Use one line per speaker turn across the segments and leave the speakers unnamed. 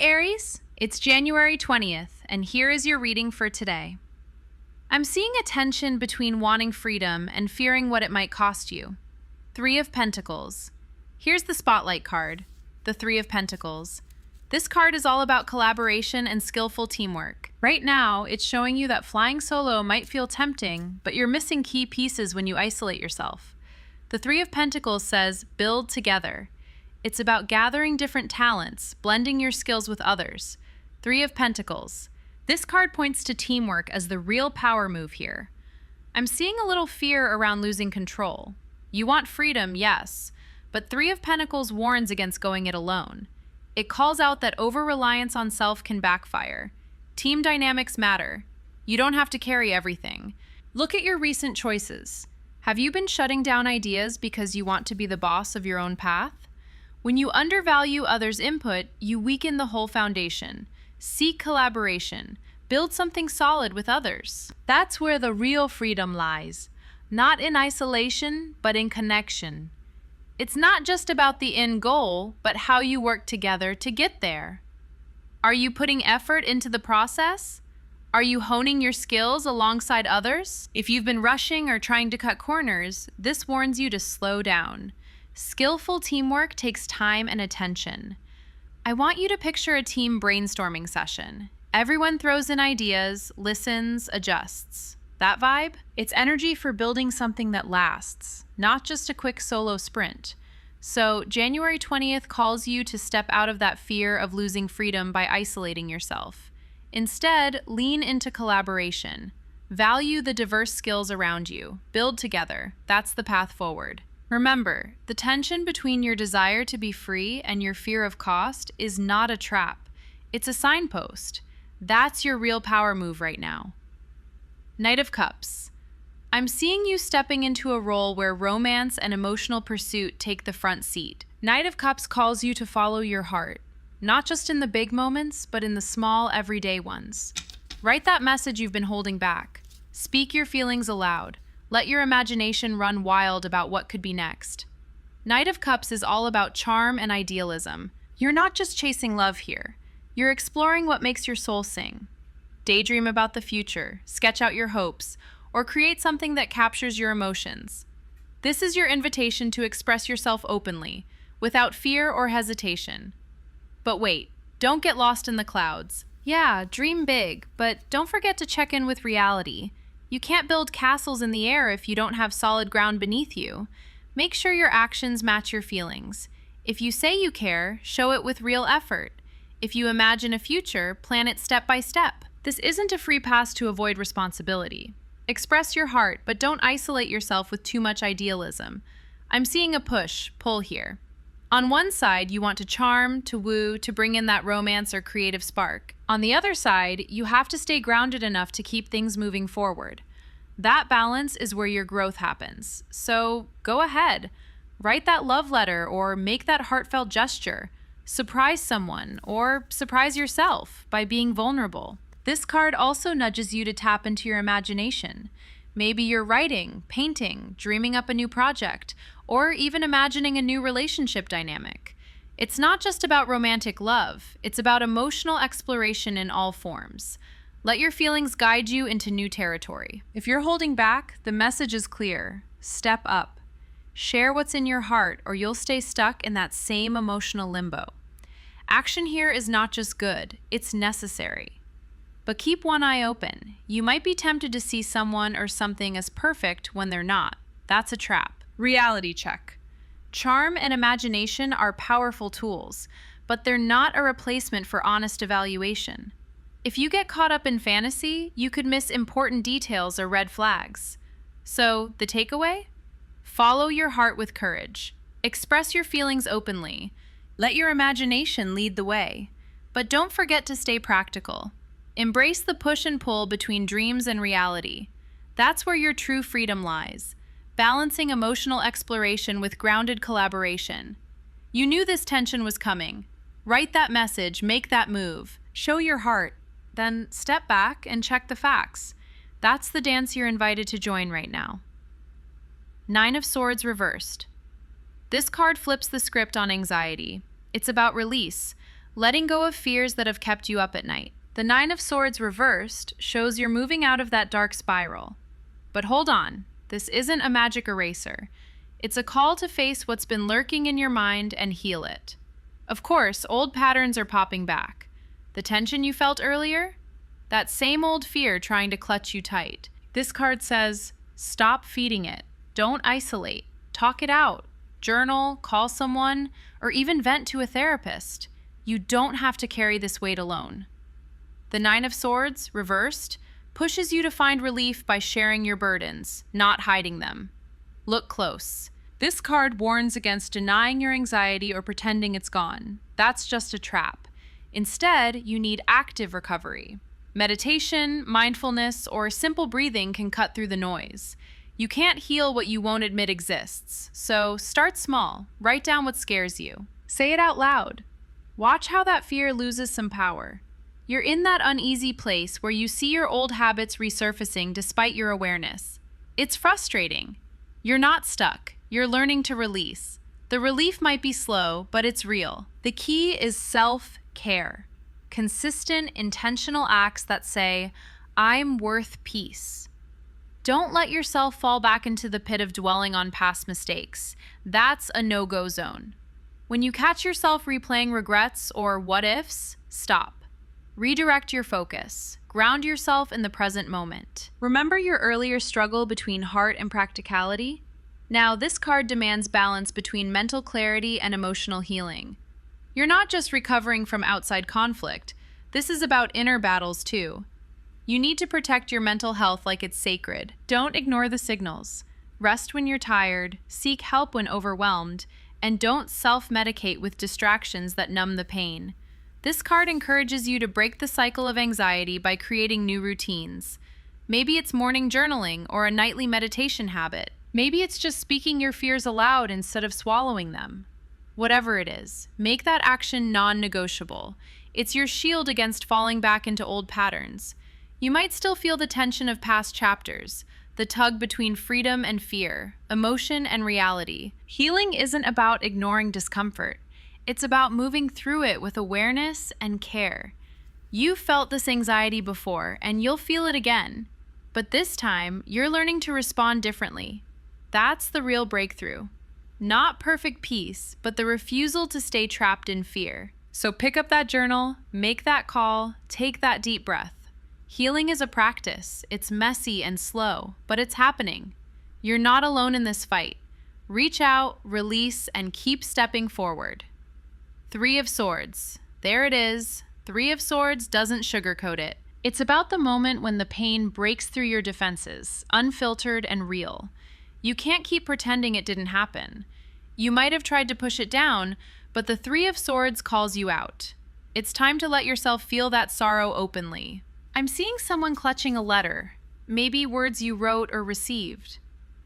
Aries, it's January 20th, and here is your reading for today. I'm seeing a tension between wanting freedom and fearing what it might cost you. Three of Pentacles. Here's the spotlight card, the Three of Pentacles. This card is all about collaboration and skillful teamwork. Right now, it's showing you that flying solo might feel tempting, but you're missing key pieces when you isolate yourself. The Three of Pentacles says, build together. It's about gathering different talents, blending your skills with others. Three of Pentacles. This card points to teamwork as the real power move here. I'm seeing a little fear around losing control. You want freedom, yes, but Three of Pentacles warns against going it alone. It calls out that over-reliance on self can backfire. Team dynamics matter. You don't have to carry everything. Look at your recent choices. Have you been shutting down ideas because you want to be the boss of your own path? When you undervalue others' input, you weaken the whole foundation. Seek collaboration. Build something solid with others. That's where the real freedom lies. Not in isolation, but in connection. It's not just about the end goal, but how you work together to get there. Are you putting effort into the process? Are you honing your skills alongside others? If you've been rushing or trying to cut corners, this warns you to slow down. Skillful teamwork takes time and attention. I want you to picture a team brainstorming session. Everyone throws in ideas, listens, adjusts. That vibe? It's energy for building something that lasts, not just a quick solo sprint. So January 20th calls you to step out of that fear of losing freedom by isolating yourself. Instead, lean into collaboration. Value the diverse skills around you. Build together. That's the path forward. Remember, the tension between your desire to be free and your fear of cost is not a trap. It's a signpost. That's your real power move right now. Knight of Cups. I'm seeing you stepping into a role where romance and emotional pursuit take the front seat. Knight of Cups calls you to follow your heart, not just in the big moments, but in the small, everyday ones. Write that message you've been holding back. Speak your feelings aloud. Let your imagination run wild about what could be next. Knight of Cups is all about charm and idealism. You're not just chasing love here. You're exploring what makes your soul sing. Daydream about the future, sketch out your hopes, or create something that captures your emotions. This is your invitation to express yourself openly, without fear or hesitation. But wait, don't get lost in the clouds. Yeah, dream big, but don't forget to check in with reality. You can't build castles in the air if you don't have solid ground beneath you. Make sure your actions match your feelings. If you say you care, show it with real effort. If you imagine a future, plan it step by step. This isn't a free pass to avoid responsibility. Express your heart, but don't isolate yourself with too much idealism. I'm seeing a push-pull here. On one side, you want to charm, to woo, to bring in that romance or creative spark. On the other side, you have to stay grounded enough to keep things moving forward. That balance is where your growth happens. So go ahead. Write that love letter or make that heartfelt gesture. Surprise someone or surprise yourself by being vulnerable. This card also nudges you to tap into your imagination. Maybe you're writing, painting, dreaming up a new project, or even imagining a new relationship dynamic. It's not just about romantic love, it's about emotional exploration in all forms. Let your feelings guide you into new territory. If you're holding back, the message is clear. Step up. Share what's in your heart, or you'll stay stuck in that same emotional limbo. Action here is not just good, it's necessary. But keep one eye open. You might be tempted to see someone or something as perfect when they're not. That's a trap. Reality check. Charm and imagination are powerful tools, but they're not a replacement for honest evaluation. If you get caught up in fantasy, you could miss important details or red flags. So, the takeaway? Follow your heart with courage. Express your feelings openly. Let your imagination lead the way. But don't forget to stay practical. Embrace the push and pull between dreams and reality. That's where your true freedom lies, balancing emotional exploration with grounded collaboration. You knew this tension was coming. Write that message, make that move, show your heart, then step back and check the facts. That's the dance you're invited to join right now. Nine of Swords reversed. This card flips the script on anxiety. It's about release. letting go of fears that have kept you up at night. The Nine of Swords reversed shows you're moving out of that dark spiral. But hold on, this isn't a magic eraser. It's a call to face what's been lurking in your mind and heal it. Of course, old patterns are popping back. The tension you felt earlier? That same old fear trying to clutch you tight. This card says, stop feeding it. Don't isolate. Talk it out. Journal, call someone, or even vent to a therapist. You don't have to carry this weight alone. The Nine of Swords, reversed, pushes you to find relief by sharing your burdens, not hiding them. Look close. This card warns against denying your anxiety or pretending it's gone. That's just a trap. Instead, you need active recovery. Meditation, mindfulness, or simple breathing can cut through the noise. You can't heal what you won't admit exists, so start small. Write down what scares you. Say it out loud. Watch how that fear loses some power. You're in that uneasy place where you see your old habits resurfacing despite your awareness. It's frustrating. You're not stuck. You're learning to release. The relief might be slow, but it's real. The key is self-care. Consistent, intentional acts that say, I'm worth peace. Don't let yourself fall back into the pit of dwelling on past mistakes. That's a no-go zone. When you catch yourself replaying regrets or what-ifs, stop. Redirect your focus. Ground yourself in the present moment. Remember your earlier struggle between heart and practicality? Now, this card demands balance between mental clarity and emotional healing. You're not just recovering from outside conflict. This is about inner battles, too. You need to protect your mental health like it's sacred. Don't ignore the signals. Rest when you're tired, seek help when overwhelmed, and don't self-medicate with distractions that numb the pain. This card encourages you to break the cycle of anxiety by creating new routines. Maybe it's morning journaling or a nightly meditation habit. Maybe it's just speaking your fears aloud instead of swallowing them. Whatever it is, make that action non-negotiable. It's your shield against falling back into old patterns. You might still feel the tension of past chapters, the tug between freedom and fear, emotion and reality. Healing isn't about ignoring discomfort. It's about moving through it with awareness and care. You've felt this anxiety before, and you'll feel it again. But this time, you're learning to respond differently. That's the real breakthrough. Not perfect peace, but the refusal to stay trapped in fear. So pick up that journal, make that call, take that deep breath. Healing is a practice. It's messy and slow, but it's happening. You're not alone in this fight. Reach out, release, and keep stepping forward. Three of Swords. There it is. Three of Swords doesn't sugarcoat it. It's about the moment when the pain breaks through your defenses, unfiltered and real. You can't keep pretending it didn't happen. You might have tried to push it down, but the Three of Swords calls you out. It's time to let yourself feel that sorrow openly. I'm seeing someone clutching a letter, maybe words you wrote or received.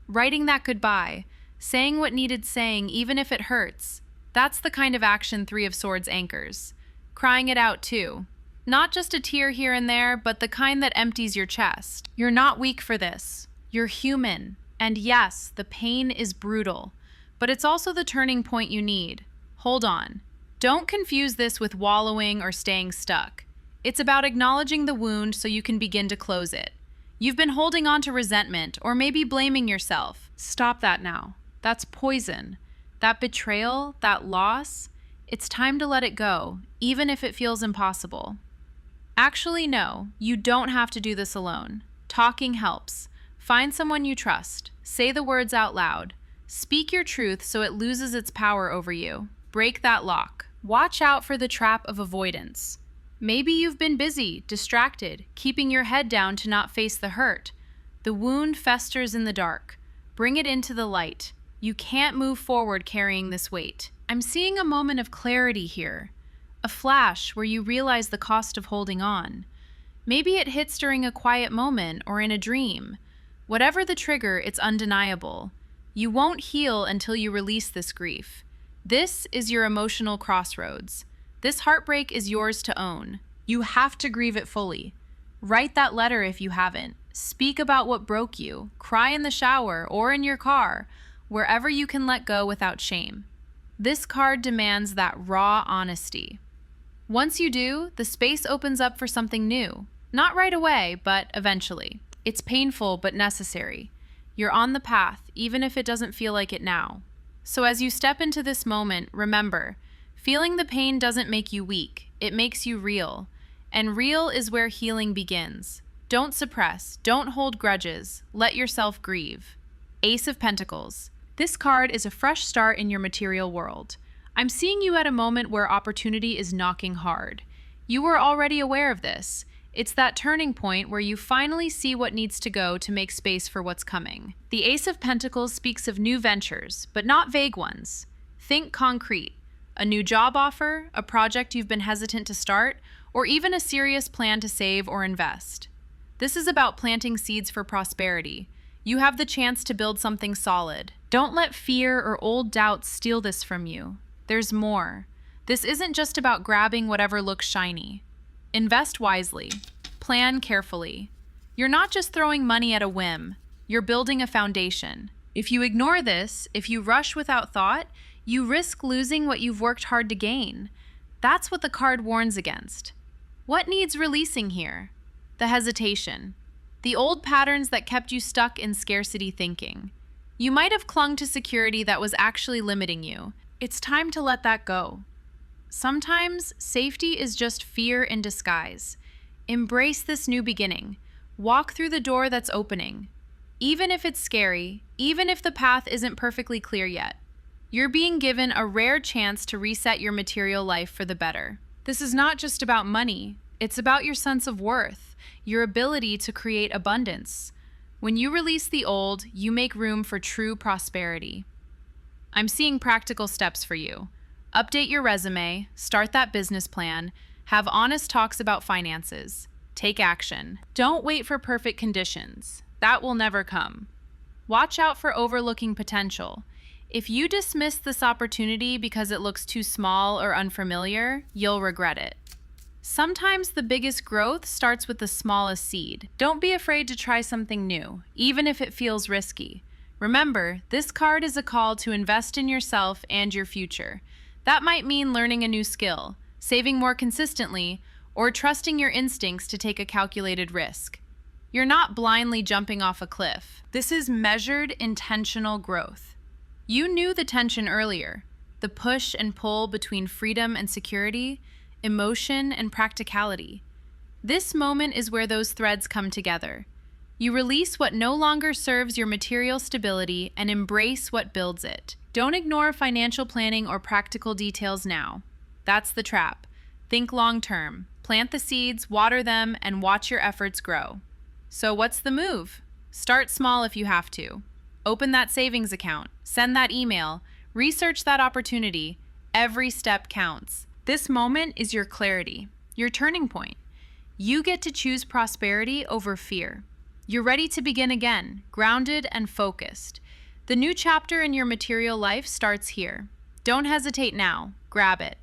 Writing that goodbye, saying what needed saying even if it hurts. That's the kind of action Three of Swords anchors. Crying it out too. Not just a tear here and there, but the kind that empties your chest. You're not weak for this. You're human. And yes, the pain is brutal, but it's also the turning point you need. Hold on. Don't confuse this with wallowing or staying stuck. It's about acknowledging the wound so you can begin to close it. You've been holding on to resentment or maybe blaming yourself. Stop that now. That's poison. That betrayal, that loss, it's time to let it go, even if it feels impossible. Actually, no, you don't have to do this alone. Talking helps. Find someone you trust. Say the words out loud. Speak your truth so it loses its power over you. Break that lock. Watch out for the trap of avoidance. Maybe you've been busy, distracted, keeping your head down to not face the hurt. The wound festers in the dark. Bring it into the light. You can't move forward carrying this weight. I'm seeing a moment of clarity here. A flash where you realize the cost of holding on. Maybe it hits during a quiet moment or in a dream. Whatever the trigger, it's undeniable. You won't heal until you release this grief. This is your emotional crossroads. This heartbreak is yours to own. You have to grieve it fully. Write that letter if you haven't. Speak about what broke you. Cry in the shower or in your car, wherever you can let go without shame. This card demands that raw honesty. Once you do, the space opens up for something new. Not right away, but eventually. It's painful but necessary. You're on the path, even if it doesn't feel like it now. So as you step into this moment, remember, feeling the pain doesn't make you weak, it makes you real. And real is where healing begins. Don't suppress, don't hold grudges, let yourself grieve. Ace of Pentacles. This card is a fresh start in your material world. I'm seeing you at a moment where opportunity is knocking hard. You were already aware of this. It's that turning point where you finally see what needs to go to make space for what's coming. The Ace of Pentacles speaks of new ventures, but not vague ones. Think concrete. A new job offer, a project you've been hesitant to start, or even a serious plan to save or invest. This is about planting seeds for prosperity. You have the chance to build something solid. Don't let fear or old doubts steal this from you. There's more. This isn't just about grabbing whatever looks shiny. Invest wisely. Plan carefully. You're not just throwing money at a whim. You're building a foundation. If you ignore this, if you rush without thought, you risk losing what you've worked hard to gain. That's what the card warns against. What needs releasing here? The hesitation. The old patterns that kept you stuck in scarcity thinking. You might have clung to security that was actually limiting you. It's time to let that go. Sometimes safety is just fear in disguise. Embrace this new beginning. Walk through the door that's opening. Even if it's scary, even if the path isn't perfectly clear yet, you're being given a rare chance to reset your material life for the better. This is not just about money. It's about your sense of worth, your ability to create abundance. When you release the old, you make room for true prosperity. I'm seeing practical steps for you. Update your resume, start that business plan, have honest talks about finances. Take action. Don't wait for perfect conditions. That will never come. Watch out for overlooking potential. If you dismiss this opportunity because it looks too small or unfamiliar, you'll regret it. Sometimes the biggest growth starts with the smallest seed. Don't be afraid to try something new, even if it feels risky. Remember, this card is a call to invest in yourself and your future. That might mean learning a new skill, saving more consistently, or trusting your instincts to take a calculated risk. You're not blindly jumping off a cliff. This is measured, intentional growth. You knew the tension earlier, the push and pull between freedom and security, emotion and practicality. This moment is where those threads come together. You release what no longer serves your material stability and embrace what builds it. Don't ignore financial planning or practical details now. That's the trap. Think long-term. Plant the seeds, water them, and watch your efforts grow. So what's the move? Start small if you have to. Open that savings account. Send that email. Research that opportunity. Every step counts. This moment is your clarity, your turning point. You get to choose prosperity over fear. You're ready to begin again, grounded and focused. The new chapter in your material life starts here. Don't hesitate now. Grab it.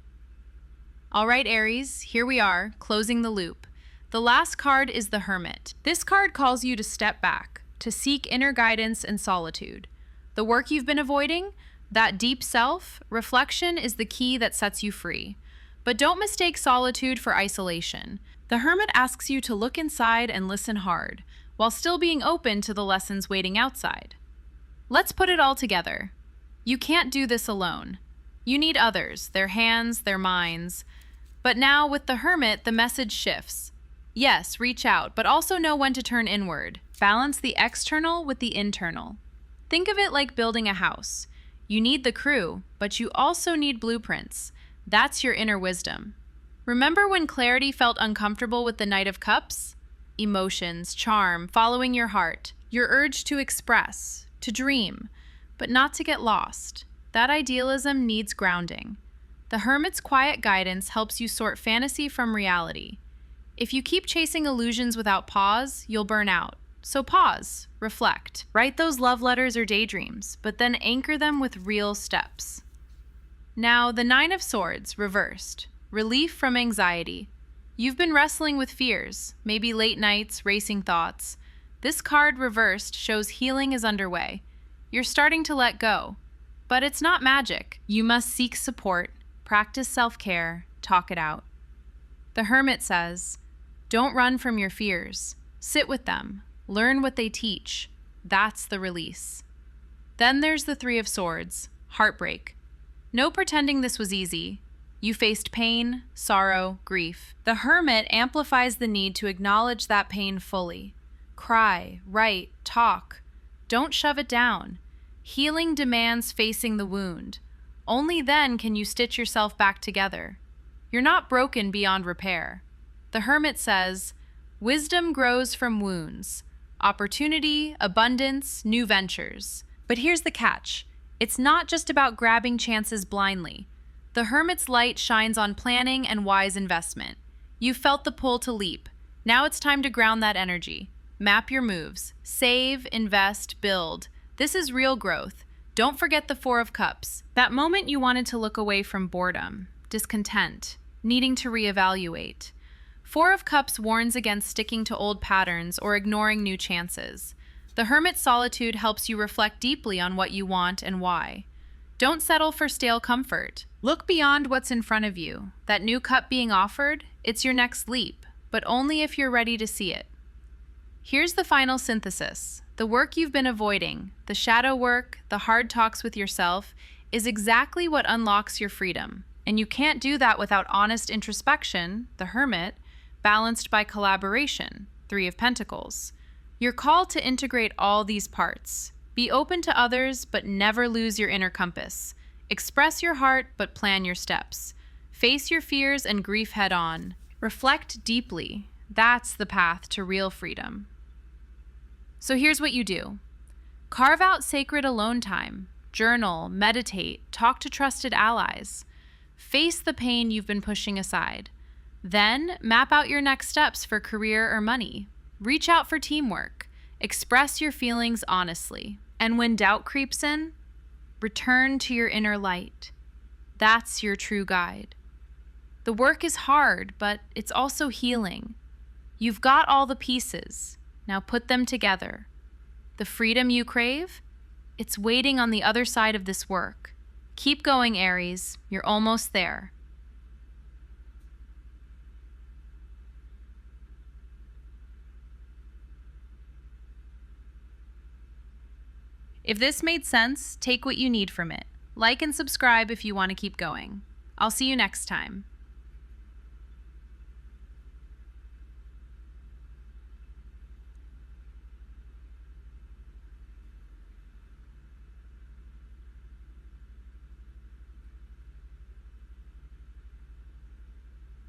All right, Aries, here we are, closing the loop. The last card is the Hermit. This card calls you to step back, to seek inner guidance and solitude. The work you've been avoiding, that deep self, reflection is the key that sets you free. But don't mistake solitude for isolation. The Hermit asks you to look inside and listen hard, while still being open to the lessons waiting outside. Let's put it all together. You can't do this alone. You need others, their hands, their minds. But now with the Hermit, the message shifts. Yes, reach out, but also know when to turn inward. Balance the external with the internal. Think of it like building a house. You need the crew, but you also need blueprints. That's your inner wisdom. Remember when clarity felt uncomfortable with the Knight of Cups? Emotions, charm, following your heart, your urge to express, to dream, but not to get lost. That idealism needs grounding. The Hermit's quiet guidance helps you sort fantasy from reality. If you keep chasing illusions without pause, you'll burn out. So pause, reflect, write those love letters or daydreams, but then anchor them with real steps. Now, the Nine of Swords, reversed. Relief from anxiety. You've been wrestling with fears, maybe late nights, racing thoughts. This card reversed shows healing is underway. You're starting to let go. But it's not magic. You must seek support, practice self-care, talk it out. The Hermit says, don't run from your fears. Sit with them. Learn what they teach. That's the release. Then there's the Three of Swords, heartbreak. No pretending this was easy. You faced pain, sorrow, grief. The Hermit amplifies the need to acknowledge that pain fully. Cry, write, talk. Don't shove it down. Healing demands facing the wound. Only then can you stitch yourself back together. You're not broken beyond repair. The Hermit says, wisdom grows from wounds. Opportunity, abundance, new ventures. But here's the catch. It's not just about grabbing chances blindly. The Hermit's light shines on planning and wise investment. You've felt the pull to leap. Now it's time to ground that energy. Map your moves. Save, invest, build. This is real growth. Don't forget the Four of Cups. That moment you wanted to look away from boredom, discontent, needing to reevaluate. Four of Cups warns against sticking to old patterns or ignoring new chances. The Hermit's solitude helps you reflect deeply on what you want and why. Don't settle for stale comfort. Look beyond what's in front of you. That new cup being offered, it's your next leap, but only if you're ready to see it. Here's the final synthesis. The work you've been avoiding, the shadow work, the hard talks with yourself, is exactly what unlocks your freedom. And you can't do that without honest introspection, the Hermit, balanced by collaboration, Three of Pentacles. You're called to integrate all these parts. Be open to others, but never lose your inner compass. Express your heart, but plan your steps. Face your fears and grief head on. Reflect deeply. That's the path to real freedom. So here's what you do. Carve out sacred alone time. Journal, meditate, talk to trusted allies. Face the pain you've been pushing aside. Then map out your next steps for career or money. Reach out for teamwork. Express your feelings honestly. And when doubt creeps in, return to your inner light. That's your true guide. The work is hard, but it's also healing. You've got all the pieces. Now put them together. The freedom you crave? It's waiting on the other side of this work. Keep going, Aries. You're almost there. If this made sense, take what you need from it. Like and subscribe if you want to keep going. I'll see you next time.